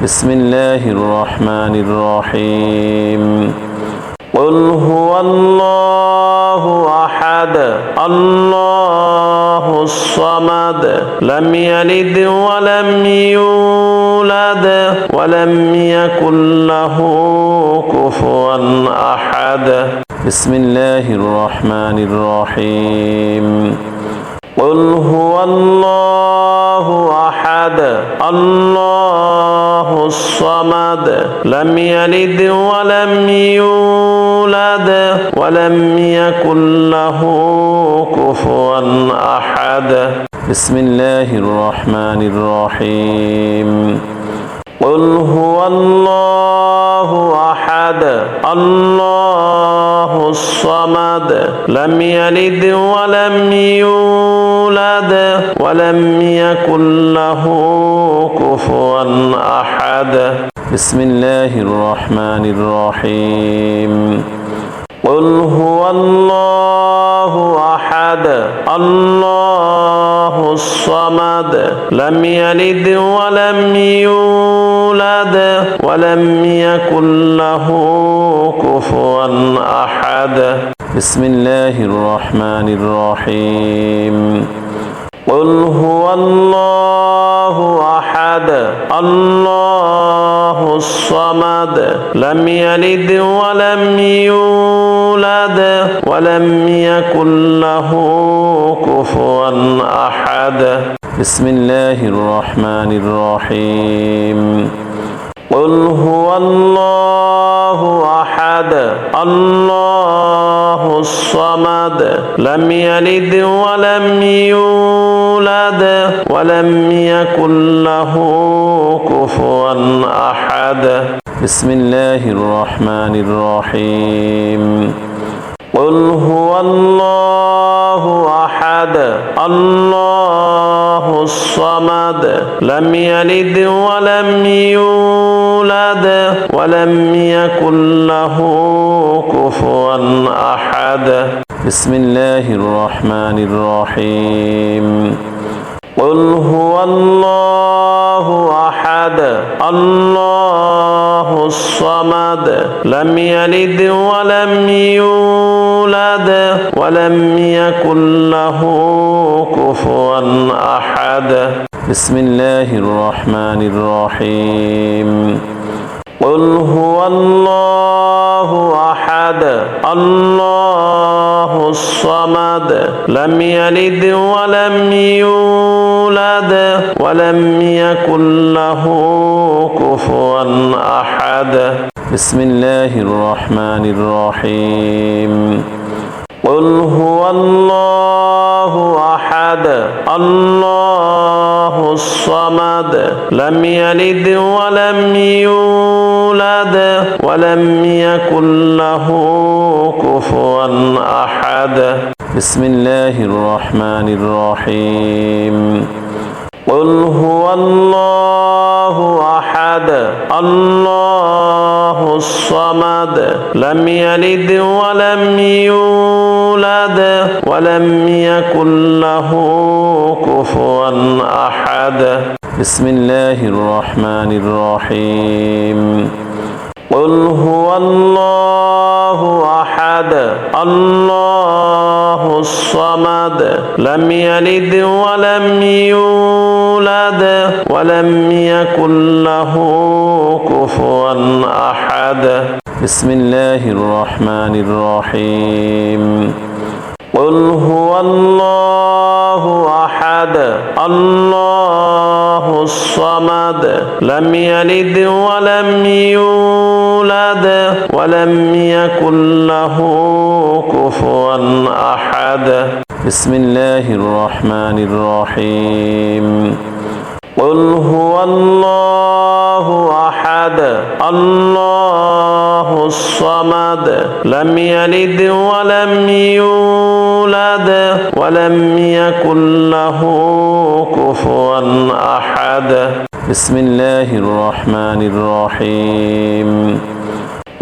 بسم الله الرحمن الرحيم قل هو الله أحد الله الصمد لم يلد ولم يولد ولم يكن له كفوا أحد بسم الله الرحمن الرحيم قل هو الله أحد الله الصمد لم يلد ولم يولد ولم يكن له كفوا أحد بسم الله الرحمن الرحيم قل هو الله أحد الله الصمد لم يلد ولم يولد ولم يكن له كفوا أحد بسم الله الرحمن الرحيم قل هو الله أحد الله الصمد لم يلد ولم يولد ولم يكن له كفوا أحد بسم الله الرحمن الرحيم قل هو الله أحد الله الصمد لم يلد ولم يولد ولم يكن له كفوا أحد بسم الله الرحمن الرحيم قل هو الله أحد الله الصمد لم يلد ولم يولد ولم يكن له كفوا أحد بسم الله الرحمن الرحيم قل هو الله أحد الله الصمد لم يلد ولم يولد ولم يكن له كفوا أحد بسم الله الرحمن الرحيم قل هو الله أحد الله الصمد لم يلد ولم يولد ولم يكن له كفوا أحد بسم الله الرحمن الرحيم قل هو الله أحد الله الصمد لم يلد ولم يولد ولم يكن له كفوا أحد بسم الله الرحمن الرحيم قل هو الله أحد الله الصمد لم يلد ولم يولد ولم يكن له كفوا أحد بسم الله الرحمن الرحيم قل هو الله أحد الله الصمد لم يلد ولم يولد ولم يكن له كفوا أحد بسم الله الرحمن الرحيم قل هو الله أحد الله الصمد لم يلد ولم يولد ولم يكن له كفوا أحد بسم الله الرحمن الرحيم قل هو الله أحد الله الصمد لم يلد ولم يولد ولم يكن له كفوا أحد بسم الله الرحمن الرحيم قل هو الله أحد الله الصمد لم يلد ولم يولد ولم يكن له كفوا أحد بسم الله الرحمن الرحيم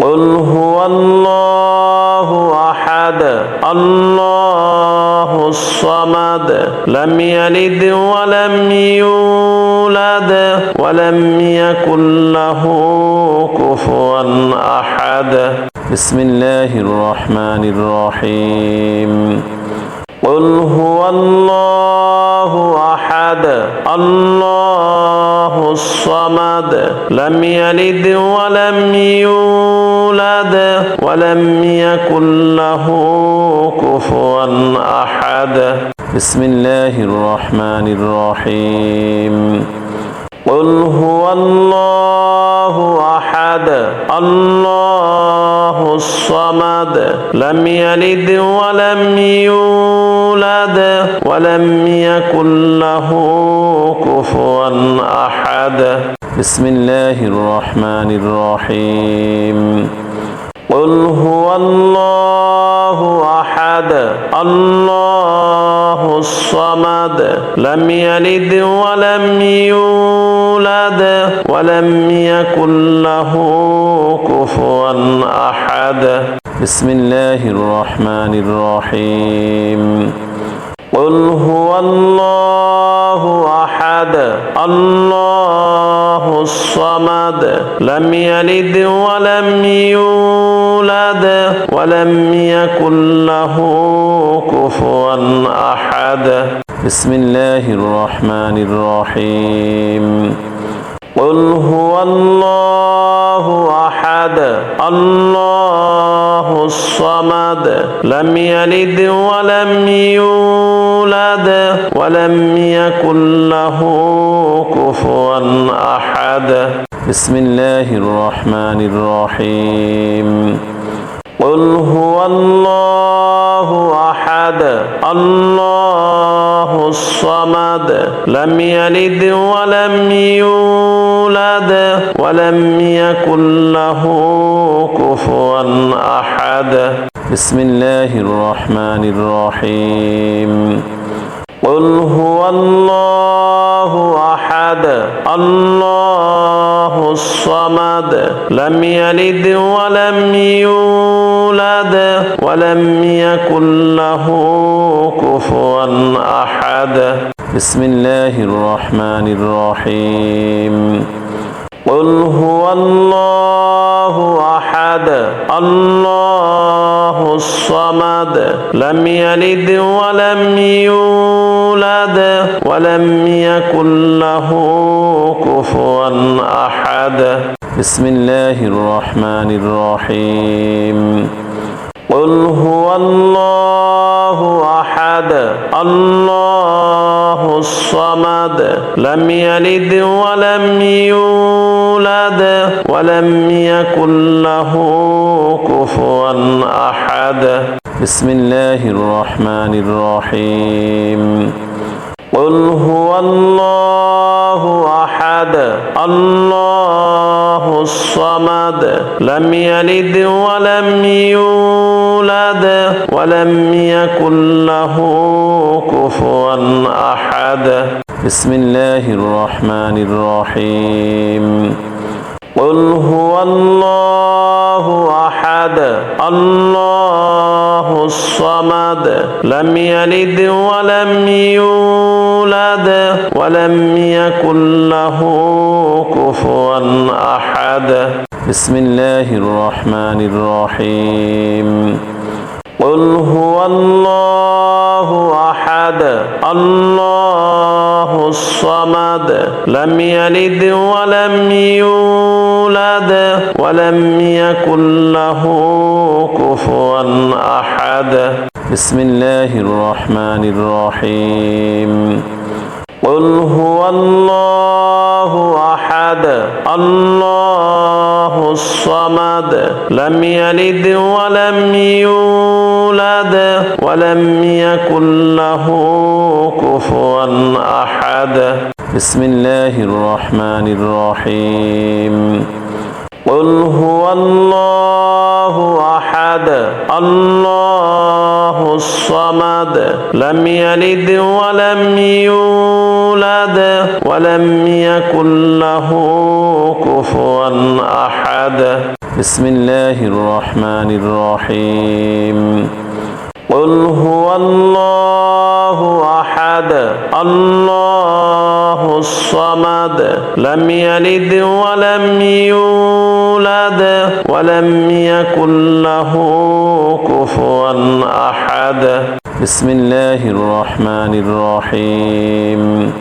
قل هو الله أحد أحد الله الصمد لم يلد ولم يولد ولم يكن له كفوا أحد بسم الله الرحمن الرحيم قل هو الله أحد الله الصمد لم يلد ولم يولد ولم يكن له كفوا أحد بسم الله الرحمن الرحيم قل هو الله أحد الله الصمد لم يلد ولم يولد ولم يكن له كفوا أحد بسم الله الرحمن الرحيم قل هو الله أحد الله الصمد لم يلد ولم يولد ولم يكن له كفوا أحد بسم الله الرحمن الرحيم قل هو الله أحد الله الصمد لم يلد ولم يولد ولم يكن له كفوا أحد بسم الله الرحمن الرحيم قل هو الله أحد الله الصمد لم يلد ولم يولد ولم يكن له كفوا أحد بسم الله الرحمن الرحيم قل هو الله أحد الله الصمد لم يلد ولم يولد ولم يكن له كفوا أحد بسم الله الرحمن الرحيم قل هو الله أحد الله الصمد لم يلد ولم يولد ولم يكن له كفوا أحد بسم الله الرحمن الرحيم قل هو الله أحد الله الصمد لم يلد ولم يولد ولم يكن له كفوا أحد بسم الله الرحمن الرحيم قل هو الله أحد الله الصمد لم يلد ولم يولد ولم يكن له كفوا أحد بسم الله الرحمن الرحيم قل هو الله أحد الله الصمد لم يلد ولم يولد ولم يكن له كفوا أحد بسم الله الرحمن الرحيم قل هو الله أحد الله الصمد لم يلد ولم يولد ولم يكن له كفوا أحد بسم الله الرحمن الرحيم قل هو الله أحد الله الصمد لم يلد ولم يولد ولم يكن له كفوا أحد بسم الله الرحمن الرحيم قل هو الله أحد الله الصمد لم يلد ولم يولد ولم يكن له كفوا أحد بسم الله الرحمن الرحيم قل هو الله أحد الله الصمد لم يلد ولم يولد ولم يكن له كفوا أحد بسم الله الرحمن الرحيم قل هو الله أحد الله الصمد لم يلد ولم يولد ولم يكن له كفوا أحد بسم الله الرحمن الرحيم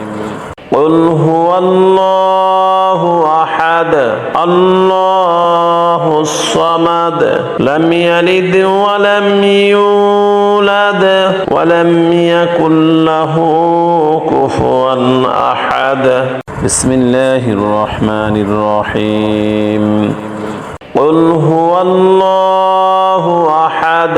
قل هو الله أحد الله الصمد لم يلد ولم يولد ولم يكن له كفوا أحد بسم الله الرحمن الرحيم قل هو الله أحد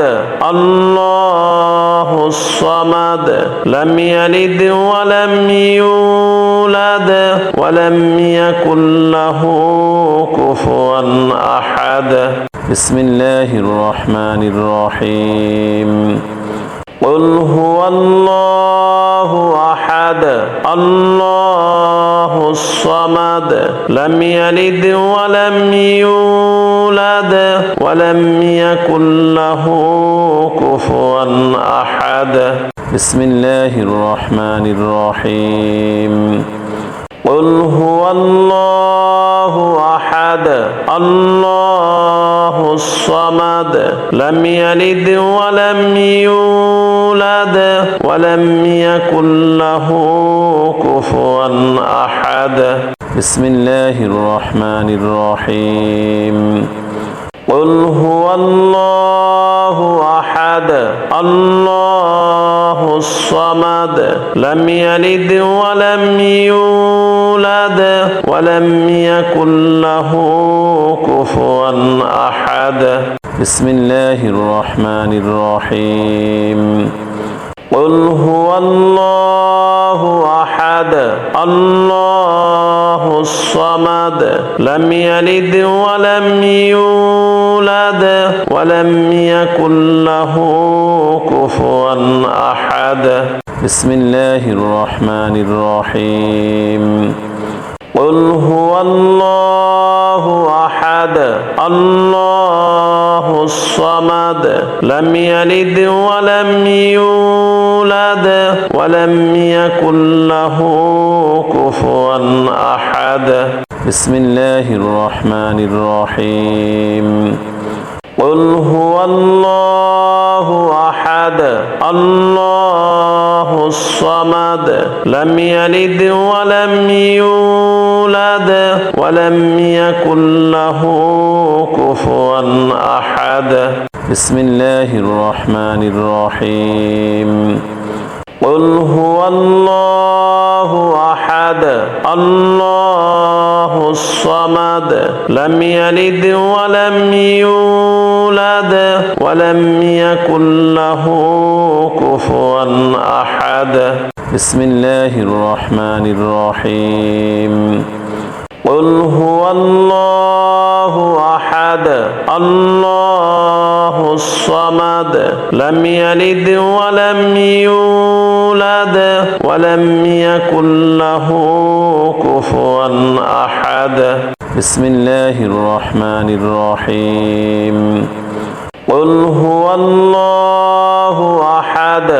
الله الصمد لم يلد ولم يولد ولم يكن له كفوا أحد بسم الله الرحمن الرحيم قل هو الله أحد الله الصمد لم يلد ولم يولد ولم يكن له كفوا أحد بسم الله الرحمن الرحيم قل هو الله أحد الله الصمد لم يلد ولم يولد ولم يكن له كفوا أحد بسم الله الرحمن الرحيم قل هو الله أحد الله الصمد لم يلد ولم يولد ولم يكن له كفوا أحد بسم الله الرحمن الرحيم قل هو الله أحد الله الصمد لم يلد ولم يولد ولم يكن له كفوا أحد بسم الله الرحمن الرحيم قل هو الله أحد الله الصمد لم يلد ولم يولد ولم يكن له كفوا أحد بسم الله الرحمن الرحيم قل هو الله أحد الله الصمد لم يلد ولم يولد ولم يكن له كفوا أحد بسم الله الرحمن الرحيم قل هو الله أحد الله الصمد لم يلد ولم يولد ولم يكن له كفوا أحد بسم الله الرحمن الرحيم قل هو الله أحد الله الصمد لم يلد ولم يولد ولم يكن له كفوا أحد بسم الله الرحمن الرحيم قل هو الله أحد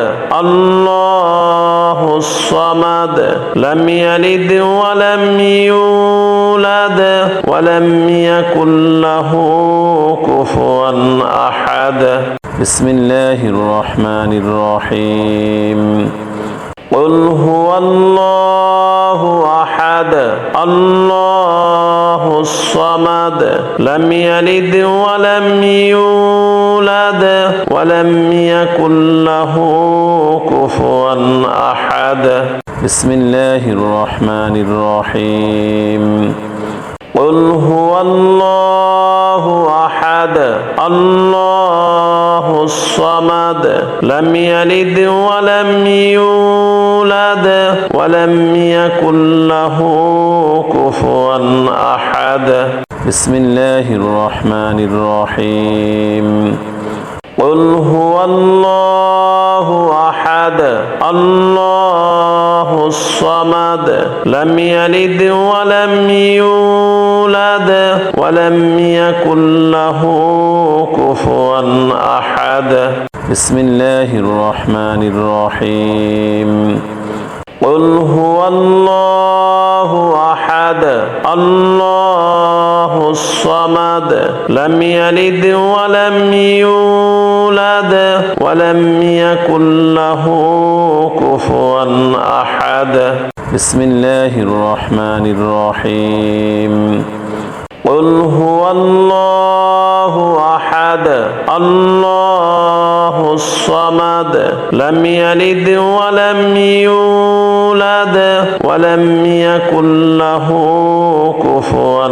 الله الصمد لم يلد ولم يولد ولم يكن له كفوا أحد بسم الله الرحمن الرحيم قل هو الله أحد الله الصمد لم يلد ولم يولد ولم يكن له كفوا أحد بسم الله الرحمن الرحيم قل هو الله أحد الله الصمد لم يلد ولم يولد ولم يكن له كفوا أحد بسم الله الرحمن الرحيم قل هو الله أحد الله الصمد لم يلد ولم يولد ولم يكن له كفوا أحد بسم الله الرحمن الرحيم قل هو الله أحد الله الصمد لم يلد ولم يولد ولم يكن له كفوا أحد بسم الله الرحمن الرحيم قل هو الله أحد الله الصمد لم يلد ولم يولد ولم يكن له كفوا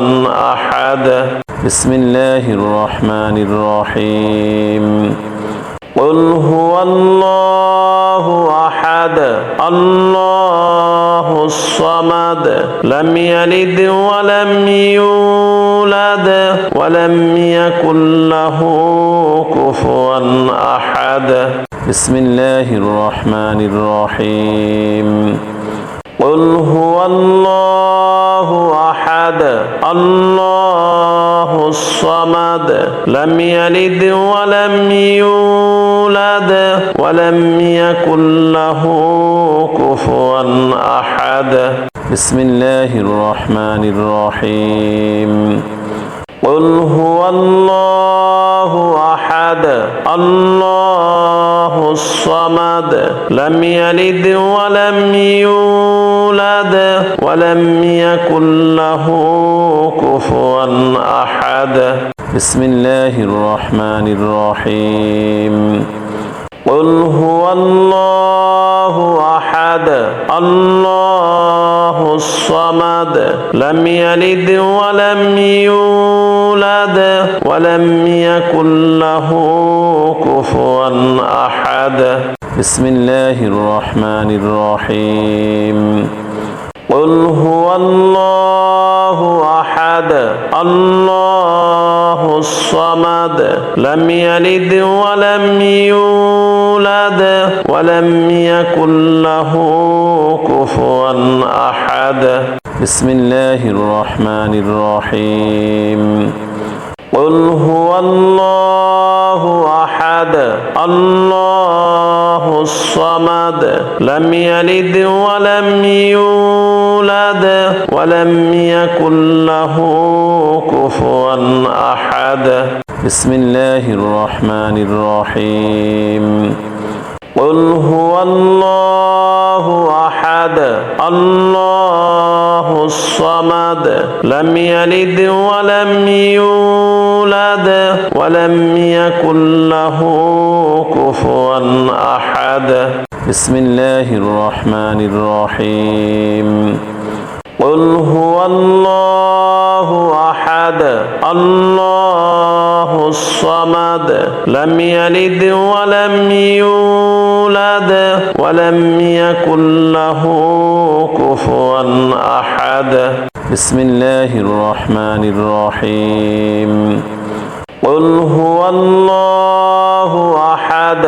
أحد بسم الله الرحمن الرحيم قل هو الله أحد الله الصمد لم يلد ولم يولد ولم يكن له كفوا أحد بسم الله الرحمن الرحيم قل هو الله أحد الله الصمد لم يلد ولم يولد ولم يكن له كفوا أحد بسم الله الرحمن الرحيم قل هو الله أحد الله الصمد لم يلد ولم يولد ولم يكن له كفوا أحد بسم الله الرحمن الرحيم قل هو الله أحد الله الصمد لم يلد ولم يولد ولم يكن له كفوا أحد بسم الله الرحمن الرحيم قل هو الله أحد الله الصمد لم يلد ولم يولد ولم يكن له كفوا أحد بسم الله الرحمن الرحيم قل هو الله أحد الله الصمد لم يلد ولم يولد ولم يكن له كفوا أحد بسم الله الرحمن الرحيم قل هو الله أحد الله الصمد لم يلد ولم يولد ولم يكن له كفوا أحد بسم الله الرحمن الرحيم قل هو الله أحد الله الصمد لم يلد ولم يولد ولم يكن له كفوا أحد بسم الله الرحمن الرحيم قل هو الله أحد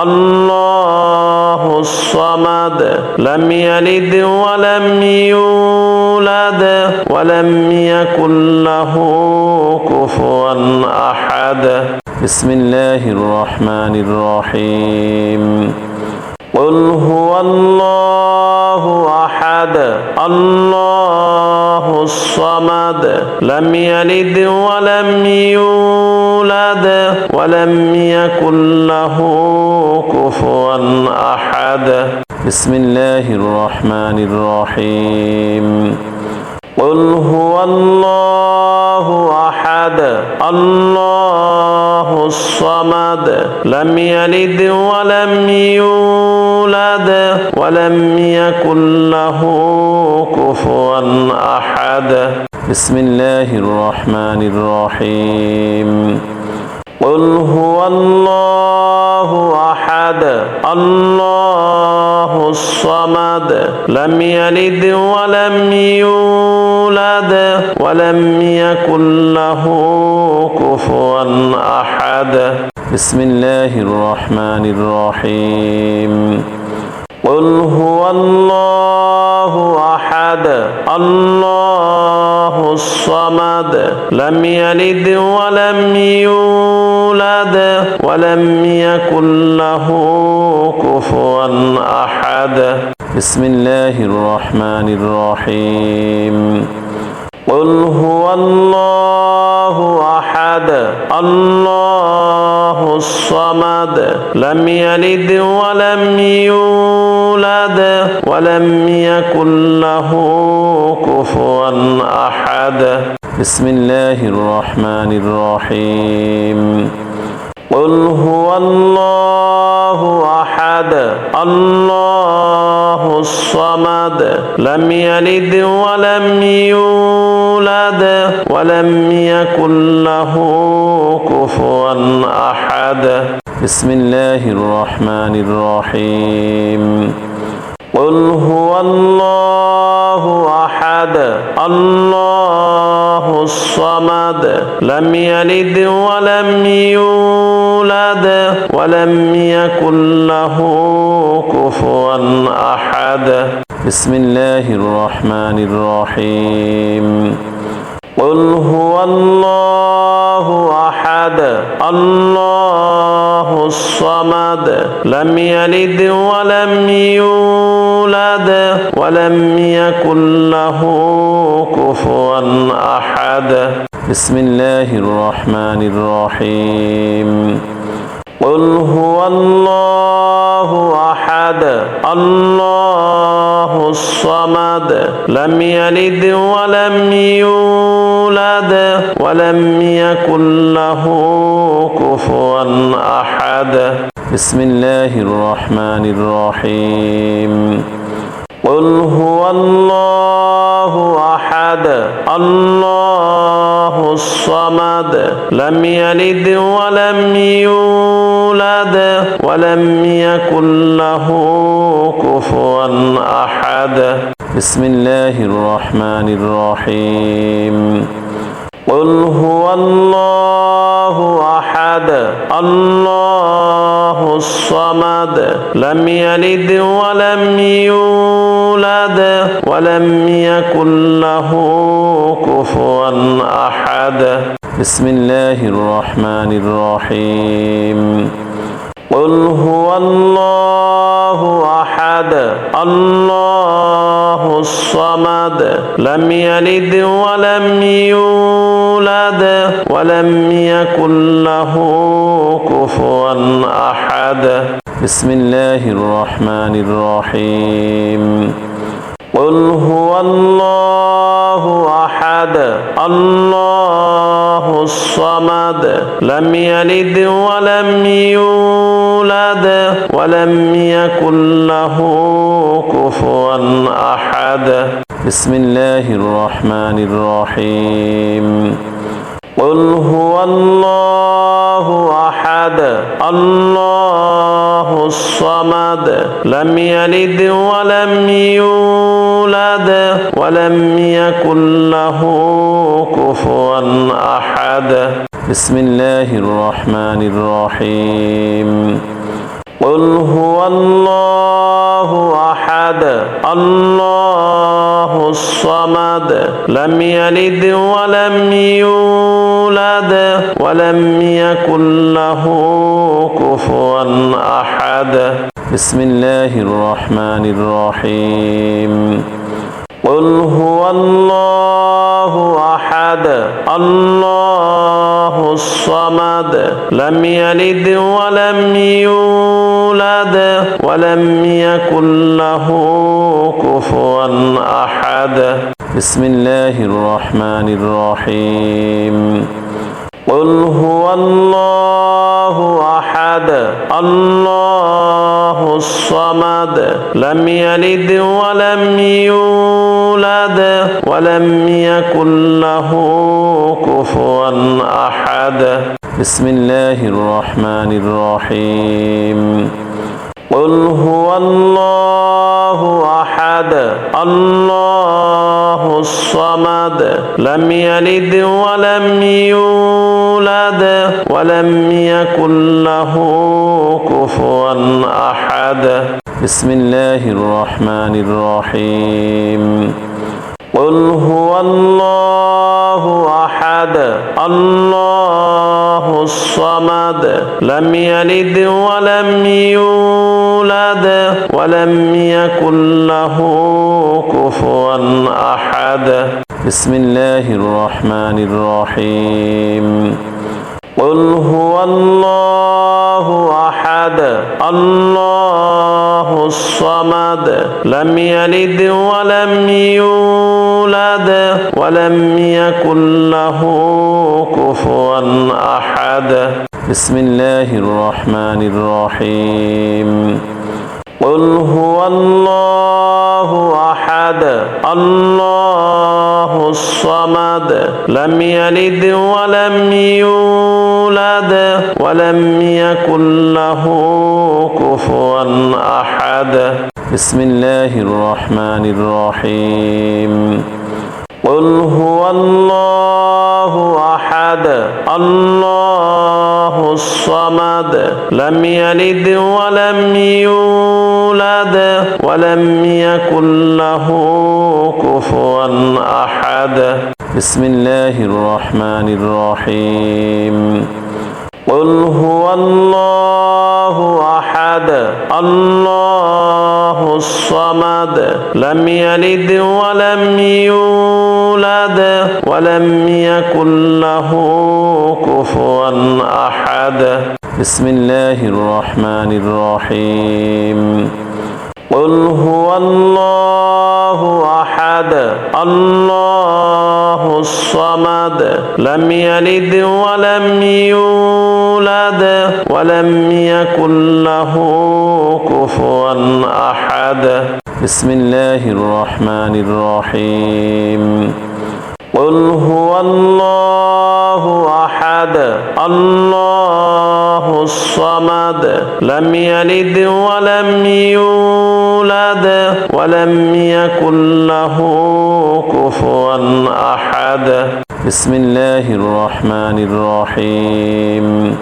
الله الصمد لم يلد ولم يولد ولم يكن له كفوا أحد بسم الله الرحمن الرحيم قل هو الله أحد الله الصمد لم يلد ولم يولد ولم يكن له كفوا أحد بسم الله الرحمن الرحيم قل هو الله أحد الله الصمد لم يلد ولم يولد ولم يكن له كفوا أحد بسم الله الرحمن الرحيم قل هو الله أحد الله الصمد لم يلد ولم يولد ولم يكن له كفوا أحد بسم الله الرحمن الرحيم قل هو الله أحد أحد الله الصمد لم يلد ولم يولد ولم يكن له كفوا أحد بسم الله الرحمن الرحيم قل هو الله أحد الله الصمد لم يلد ولم يولد ولم يكن له كفوا أحد بسم الله الرحمن الرحيم قل هو الله أحد الله الصمد لم يلد ولم يولد ولم يكن له كفوا أحد بسم الله الرحمن الرحيم قل هو الله أحد الله الصمد لم يلد ولم يولد ولم يكن له كفوا أحد بسم الله الرحمن الرحيم قل هو الله أحد الله الصمد لم يلد ولم يولد ولم يكن له كفوا أحد بسم الله الرحمن الرحيم قل هو الله أحد الله الصمد لم يلد ولم يولد ولم يكن له كفوا أحد بسم الله الرحمن الرحيم قل هو الله أحد الله الصمد لم يلد ولم يولد ولم يكن له كفوا أحد بسم الله الرحمن الرحيم قل هو الله أحد الله الصمد لم يلد ولم يولد ولم يكن له كفوا أحد بسم الله الرحمن الرحيم قل هو الله أحد الله الصمد لم يلد ولم يولد ولم يكن له كفوا أحد بسم الله الرحمن الرحيم قل هو الله أحد الله الصمد لم يلد ولم يولد ولم يكن له كفوا أحد بسم الله الرحمن الرحيم قل هو الله أحد الله الصمد لم يلد ولم يولد ولم يكن له كفوا أحد بسم الله الرحمن الرحيم قل هو الله أحد الله الصمد لم يلد ولم يولد ولم يكن له كفوا أحد بسم الله الرحمن الرحيم قل هو الله أحد الله الصمد لم يلد ولم يولد ولم يكن له كفوا أحد بسم الله الرحمن الرحيم قل هو الله أحد الله الصمد لم يلد ولم يولد ولم يكن له كفوا أحد بسم الله الرحمن الرحيم قل هو الله أحد الله الصمد لم يلد ولم يولد ولم يكن له كفوا أحد بسم الله الرحمن الرحيم قل هو الله أحد الله الصمد لم يلد ولم يولد ولم يكن له كفوا أحد بسم الله الرحمن الرحيم قل هو الله أحد الله الصمد لم يلد ولم يولد ولم يكن له كفوا أحد بسم الله الرحمن الرحيم قل هو الله أحد الله الصمد لم يلد ولم يولد ولم يكن له كفوا أحد بسم الله الرحمن الرحيم قل هو الله أحد الله الصمد لم يلد ولم يولد ولم يكن له كفوا أحد بسم الله الرحمن الرحيم قل هو الله أحد الله الصمد لم يلد ولم يولد ولم يكن له كفوا أحد بسم الله الرحمن الرحيم قل هو الله أحد الله الصمد لم يلد ولم يولد ولم يكن له كفوا أحد بسم الله الرحمن الرحيم قل هو الله أحد الله الصمد لم يلد ولم يولد ولم يكن له كفوا أحد بسم الله الرحمن الرحيم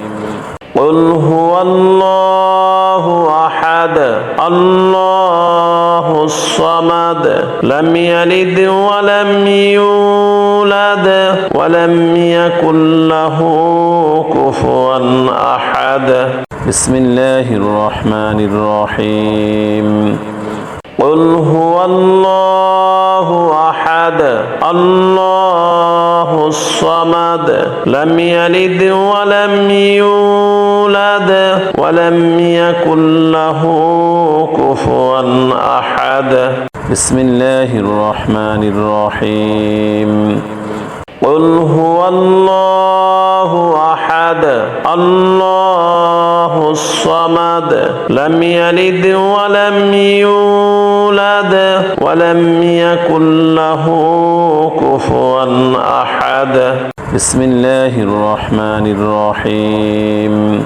قل هو الله أحد الله الصمد لم يلد ولم يولد ولم يكن له كفوا أحد بسم الله الرحمن الرحيم قل هو الله أحد الله الصمد لم يلد ولم يولد ولم يكن له كفوا أحد بسم الله الرحمن الرحيم قل هو الله أحد الله الصمد لم يلد ولم يولد ولم يكن له كفوا أحد بسم الله الرحمن الرحيم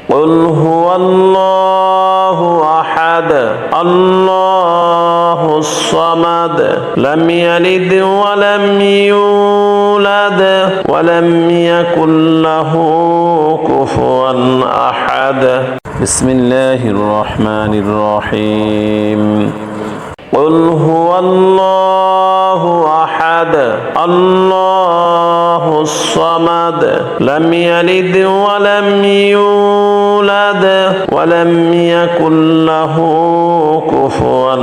قل هو الله أحد الله الصمد لم يلد ولم يولد ولم يكن له كفوا أحد بسم الله الرحمن الرحيم قل هو الله أحد الله الصمد لم يلد ولم يولد ولم يكن له كفوا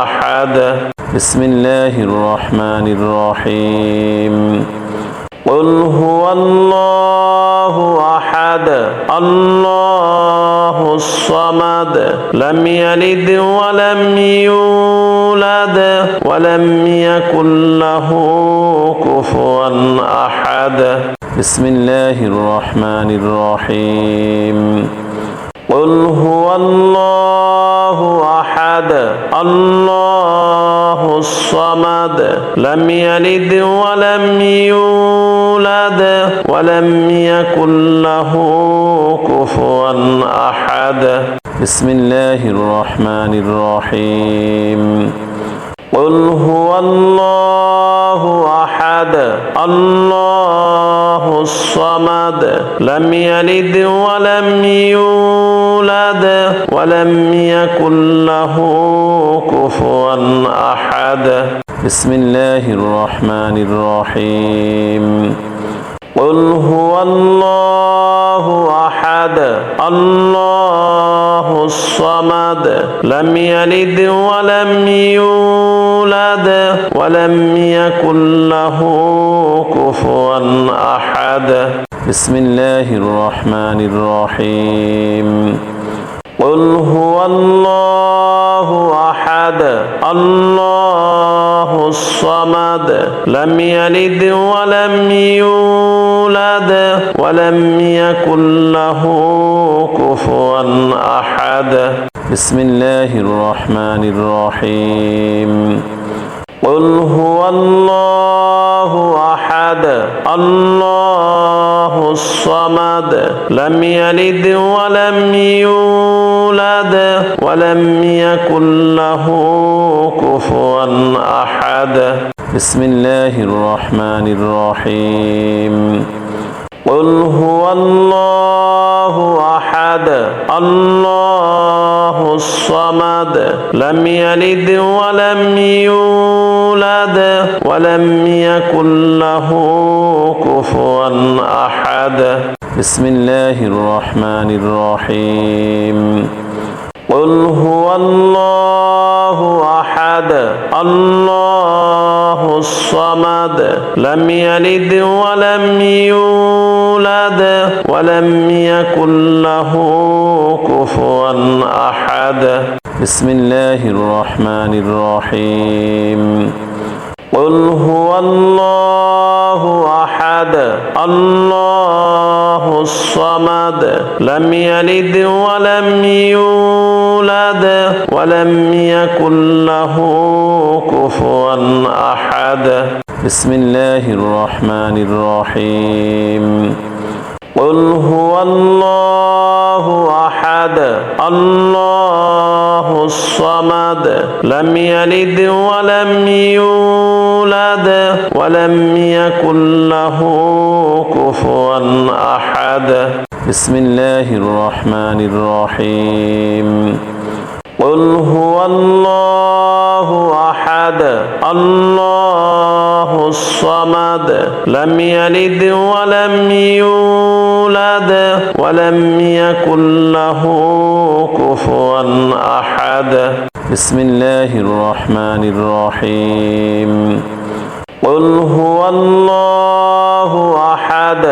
أحد بسم الله الرحمن الرحيم قل هو الله أحد الله الصمد لم يلد ولم يولد ولم يكن له كفوا أحد بسم الله الرحمن الرحيم قل هو الله أحد الله الصمد لم يلد ولم يولد ولم يكن له كفوا أحد بسم الله الرحمن الرحيم قل هو الله أحد الله الصمد لم يلد ولم يولد ولم يكن له كفوا أحد بسم الله الرحمن الرحيم قل هو الله أحد الله الصمد لم يلد ولم يولد ولم يكن له كفوا أحد بسم الله الرحمن الرحيم قل هو الله أحد الله الصمد لم يلد ولم يولد ولم يكن له كفوا أحد بسم الله الرحمن الرحيم قل هو الله أحد الله الصمد لم يلد ولم يولد ولم يكن له كفوا أحد بسم الله الرحمن الرحيم قل هو الله أحد الله الصمد لم يلد ولم يولد ولم يكن له كفوا أحد بسم الله الرحمن الرحيم قل هو الله أحد الله الصمد لم يلد ولم يولد ولم يكن له كفوا أحد بسم الله الرحمن الرحيم قل هو الله أحد الله الصمد لم يلد ولم يولد ولم يكن له كفوا أحد بسم الله الرحمن الرحيم قل هو الله أحد الله الصمد لم يلد ولم يولد ولم يكن له كفوا أحد بسم الله الرحمن الرحيم قل هو الله أحد الله الصمد لم يلد ولم يولد ولم يكن له كفوا أحد بسم الله الرحمن الرحيم قل هو الله أحد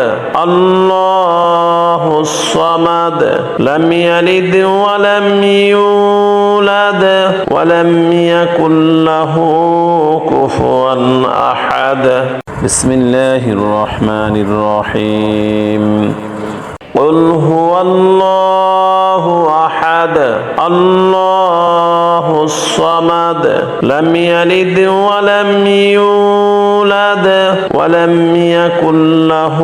الله الصمد لم يلد ولم يولد ولم يكن له كفوا أحد بسم الله الرحمن الرحيم قل هو الله أحد الله الصمد لم يلد ولم يولد ولم يكن له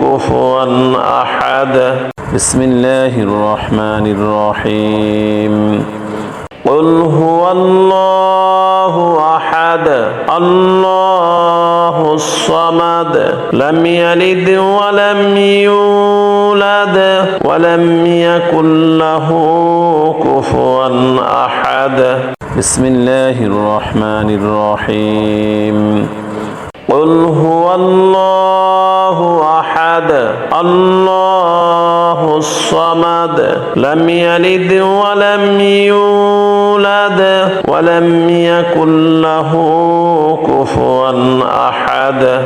كفوا أحد بسم الله الرحمن الرحيم قل هو الله أحد الله الصمد لم يلد ولم يولد ولم يكن له كفوا أحد بسم الله الرحمن الرحيم قل هو الله أحد الله الصمد لم يلد ولم يولد ولم يكن له كفوا أحد